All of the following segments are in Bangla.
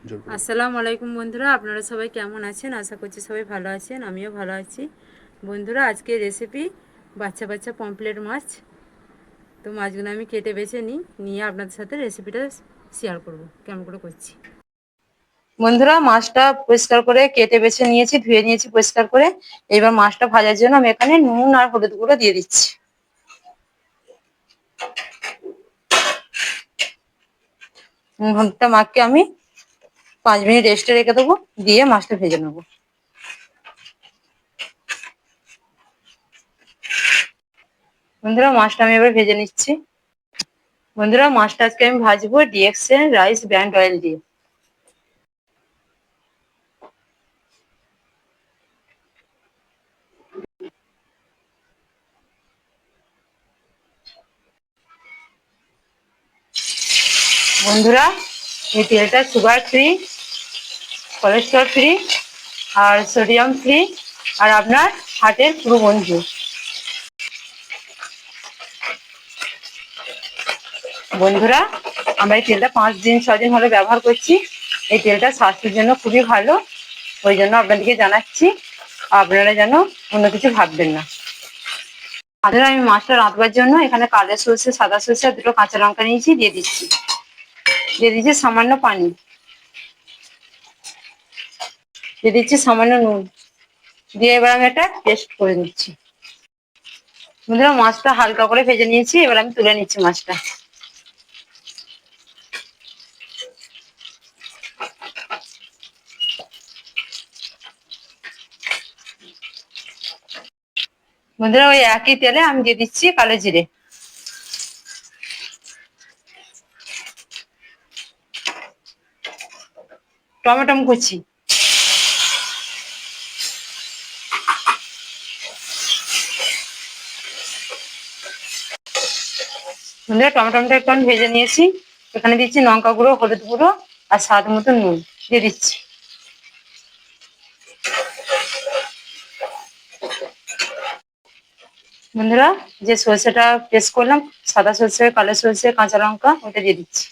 আসসালামু আলাইকুম বন্ধুরা, আপনারা সবাই কেমন আছেন? আশা করছি সবাই ভালো আছেন, আমিও ভালো আছি। বন্ধুরা, আজকে রেসিপি বাচ্চা বাচ্চা পমফ্রেট মাছ। তো মাছগুলো আমি কেটে বেছে নিয়ে আপনাদের সাথে রেসিপিটা শেয়ার করব কেমন করে করছি। বন্ধুরা, মাছটা পরিষ্কার করে কেটে বেছে নিয়েছি, ধুয়ে নিয়েছি পরিষ্কার করে। এবার মাছটা ভাজার জন্য আমি এখানে নুন আর হলুদ গুঁড়ো দিয়ে দিচ্ছি। নুন হলুদটা মাখকে আমি 5 মিনিট রেস্টে রেখে দেবো, দিয়ে মাছটা ভেজে নেবো। বন্ধুরা, মাছটা আমি এবার ভেজে নিচ্ছি। বন্ধুরা, মাছটা আজকে আমি ভাজবো ডিএক্সএন রাইস ব্র্যান্ড অয়েল দিয়ে। বন্ধুরা, এই তেলটা সুগার ফ্রি, কোলেস্ট্রল ফ্রি আর সোডিয়াম ফ্রি, আর আপনার হার্টের পুরো বন্ধু। বন্ধুরা, আমরা এই তেলটা 5 দিন 6 দিন হলে ব্যবহার করছি। এই তেলটা স্বাস্থ্যের জন্য খুবই ভালো, ওই জন্য আপনাদেরকে জানাচ্ছি। আপনারা যেন অন্য কিছু ভাববেন না। আপনারা, আমি মাছটা রাঁধবার জন্য এখানে কালো সরষে, সাদা সরষে আর 2টো কাঁচা লঙ্কা নিয়েছি, দিয়ে দিচ্ছি সামান্য পানি, দিয়ে দিচ্ছি সামান্য নুন, দিয়ে এবার আমি একটা পেস্ট করে নিচ্ছি। বন্ধুরা, মাছটা হালকা করে ভেজে নিয়েছি, এবার আমি তুলে নিচ্ছি মাছটা। বন্ধুরা, ওই একই তেলে আমি দিয়ে দিচ্ছি কালো জিরে, টমেটো কুচি, বন্ধুরা টমেটোটা একটু আমি ভেজে নিয়েছি। এখানে দিচ্ছি লঙ্কা গুঁড়ো, হলুদ গুঁড়ো আর স্বাদ মতো নুন দিয়ে দিচ্ছি। বন্ধুরা, যে সর্ষেটা পেস্ট করলাম, সাদা সর্ষে, কালো সর্ষে, কাঁচা লঙ্কা, ওটা দিয়ে দিচ্ছি।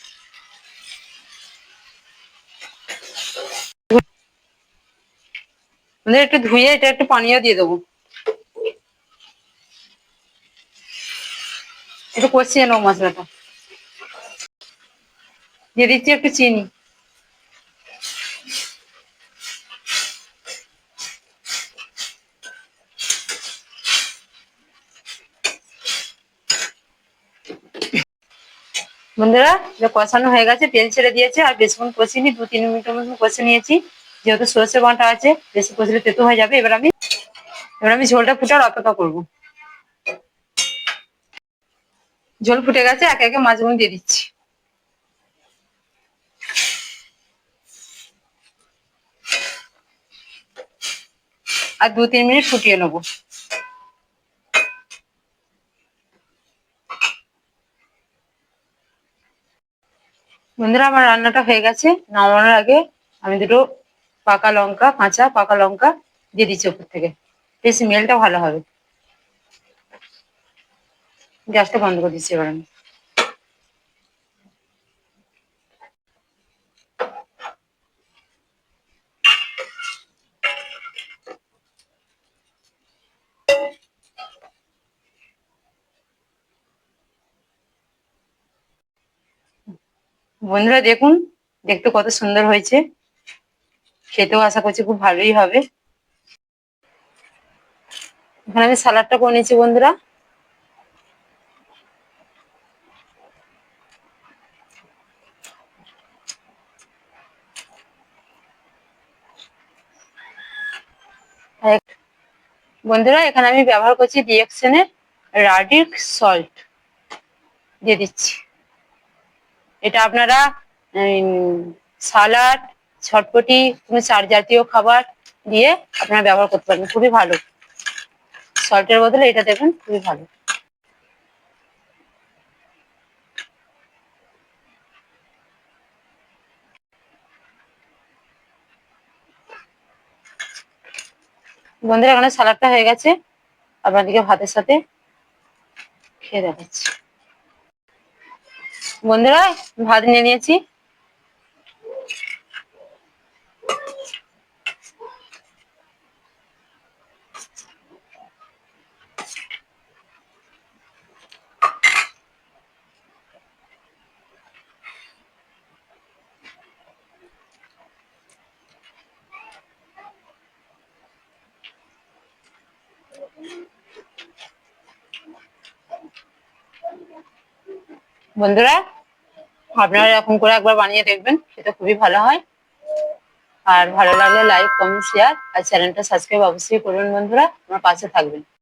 বন্ধুরা, একটু ধুয়ে এটা একটু পানিও দিয়ে দেবো, একটু কষিয়ে নেবো মশলাটা। দিয়ে দিচ্ছি একটু চিনি। বন্ধুরা, এটা কষানো হয়ে গেছে, তেল ছেড়ে দিয়েছে, আর বেশিক্ষণ কষিনি, 2-3 মিনিটের মতন কষে নিয়েছি। যেহেতু সর্ষে বাটা আছে, বেশি কষলে তেতো হয়ে যাবে। এবার আমি ঝোলটা ফুটার অপেক্ষা করবো। ঝোল ফুটে গেছে, একে একে মাছগুলো দিয়ে দিচ্ছি। আর 2-3 মিনিট ফুটিয়ে নেবো। বন্ধুরা, আমার রান্নাটা হয়ে গেছে। নামানোর আগে আমি 2টো কাঁচা পাকা লঙ্কা দিয়ে দিচ্ছি ওপর থেকে, এই স্মেলটা ভালো হবে। গ্যাসটা বন্ধ করে দিচ্ছি এবার আমি। বন্ধুরা দেখুন, দেখতে কত সুন্দর হয়েছে, খেতেও আশা করছি খুব ভালোই হবে। এখানে আমি সালাডটা করে নিয়েছি বন্ধুরা। বন্ধুরা, এখানে আমি ব্যবহার করছি ডিএক্সএনের রাডিক সল্ট, দিয়ে দিচ্ছি। এটা আপনারা সালাড, ছটপটি, কোনো চাট জাতীয় খাবার দিয়ে আপনারা ব্যবহার করতে পারেন, খুবই ভালো। সল্টের বদলে এটা দেবেন, খুবই ভালো। বন্ধুরা, এখানে সালাডটা হয়ে গেছে, আপনাদেরকে ভাতের সাথে খেয়ে দেখাচ্ছি। বন্ধুরা, ভাত নিয়ে নিয়েছি, বন্ধুরা আপনারা এরকম করে একবার বানিয়ে দেখবেন, সেটা খুবই ভালো হয়। আর ভালো লাগলে লাইক, কমেন্ট, শেয়ার আর চ্যানেলটা সাবস্ক্রাইব অবশ্যই করবেন বন্ধুরা, আমার পাশে থাকবেন।